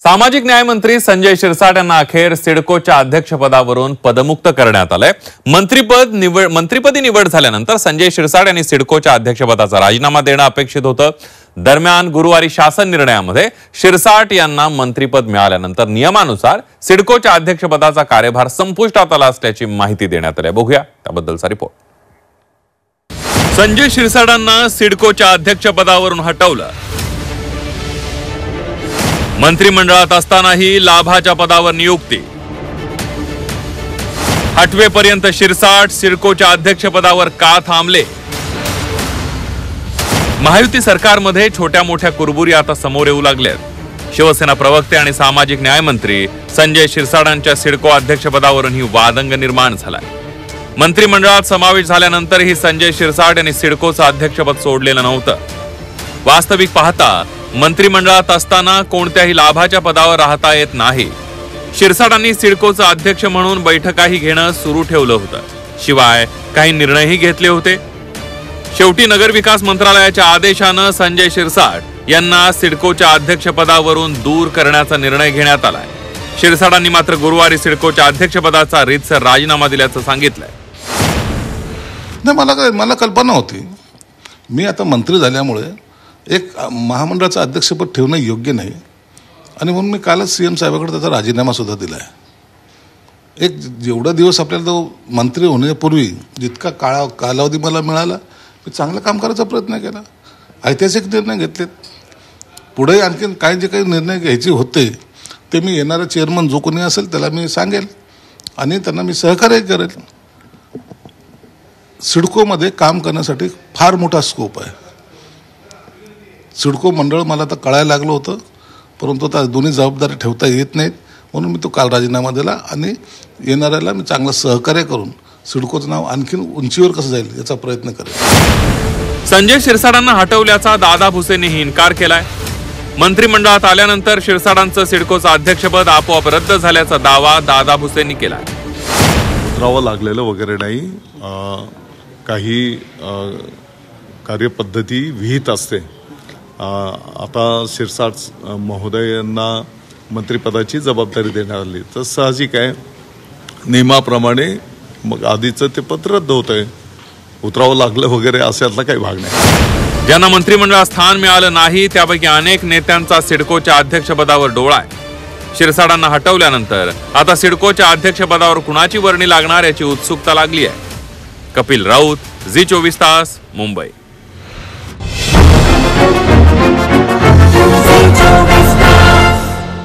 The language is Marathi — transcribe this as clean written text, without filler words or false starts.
सामाजिक न्याय मंत्री संजय शिरसाट यांना अखेर सिडकोच्या अध्यक्षपदावरून पदमुक्त करण्यात आलंय। मंत्रिपदी निवड झाल्यानंतर संजय शिरसाट यांनी सिडकोच्या अध्यक्षपदाचा राजीनामा देणं अपेक्षित होतं। दरम्यान गुरुवारी शासन निर्णयामध्ये शिरसाट यांना मंत्रिपद मिळाल्यानंतर नियमानुसार सिडकोच्या अध्यक्षपदाचा कार्यभार संपुष्टात आला असल्याची माहिती देण्यात आली। बघूया त्याबद्दलचा रिपोर्ट। संजय शिरसाटांना सिडकोच्या अध्यक्षपदावरून हटवलं। मंत्रिमंडळात असतानाही लाभाच्या पदावर नियुक्ती। हटवेपर्यंत शिरसाट सिडकोच्या अध्यक्षपदावर का थांबले? महायुती सरकारमध्ये छोट्या मोठ्या कुरबुरी आता समोर येऊ लागल्यात। शिवसेना प्रवक्ते आणि सामाजिक न्याय मंत्री संजय शिरसाटांच्या सिडको अध्यक्षपदावरूनही वादंग निर्माण झालाय। मंत्रिमंडळात समावेश झाल्यानंतरही संजय शिरसाट यांनी सिडकोचं अध्यक्षपद सोडलेलं नव्हतं। वास्तविक पाहता मंत्रिमंडळात असताना कोणत्याही लाभाच्या पदावर राहता येत नाही। शिरसाटांनी सिडकोचं अध्यक्ष म्हणून बैठकाही घेणं सुरू ठेवलं होतं, शिवाय काही निर्णयही घेतले होते। शेवटी नगरविकास मंत्रालयाच्या आदेशानं संजय शिरसाट यांना सिडकोच्या अध्यक्षपदावरून दूर करण्याचा निर्णय घेण्यात आलाय। शिरसाटांनी मात्र गुरुवारी सिडकोच्या अध्यक्षपदाचा रीतसर राजीनामा दिल्याचं सांगितलंय। मला कल्पना होती, मी आता मंत्री झाल्यामुळे एक महामंडळाचं अध्यक्षपद ठेवणं योग्य नाही आणि म्हणून मी कालच सीएम साहेबांकडे त्याचा राजीनामा सुद्धा दिला आहे। एक जेवढा दिवस आपल्याला तो मंत्री होण्यापूर्वी जितका कालावधी मला मिळाला, मी चांगलं काम करायचा प्रयत्न केला, ऐतिहासिक निर्णय घेतलेत। पुढे आणखीन जे काही निर्णय घ्यायचे होते ते मी येणारा चेअरमन जो कोणी असेल त्याला मी सांगेल आणि त्यांना मी सहकार्य करेल। सिडकोमध्ये काम करण्यासाठी फार मोठा स्कोप आहे। सिडको मंडळ मला आता कळायला लागलं होतं, परंतु आता दोन्ही जबाबदारी ठेवता येत नाहीत, म्हणून मी तो काल राजीनामा दिला आणि येणाऱ्याला मी चांगलं सहकार्य करून सिडकोचं नाव आणखीन उंचीवर कसं जाईल याचा प्रयत्न करेन। संजय शिरसाटांना हटवल्याचा दादा भुसेंनीही इन्कार केलाय। मंत्रिमंडळात आल्यानंतर शिरसाटांचं सिडकोचं अध्यक्षपद आपोआप रद्द झाल्याचा दावा दादा भुसेंनी केलाय। उतरावं लागलेलं वगैरे नाही, काही कार्यपद्धती विहित असते। आता शिरसाट महोदयांना मंत्रिपदाची जबाबदारी देण्यात आली तर साहजिक आहे, नियमाप्रमाणे मग आधीचं ते पद रद्द होतंय। उतरावं लागलं वगैरे अशातला काही भाग नाही। ज्यांना मंत्रिमंडळात स्थान मिळालं नाही त्यापैकी अनेक नेत्यांचा सिडकोच्या अध्यक्षपदावर डोळा आहे। शिरसाटांना हटवल्यानंतर आता सिडकोच्या अध्यक्षपदावर कुणाची वर्णी लागणार याची उत्सुकता लागली आहे। कपिल राऊत, झी 24 तास, मुंबई।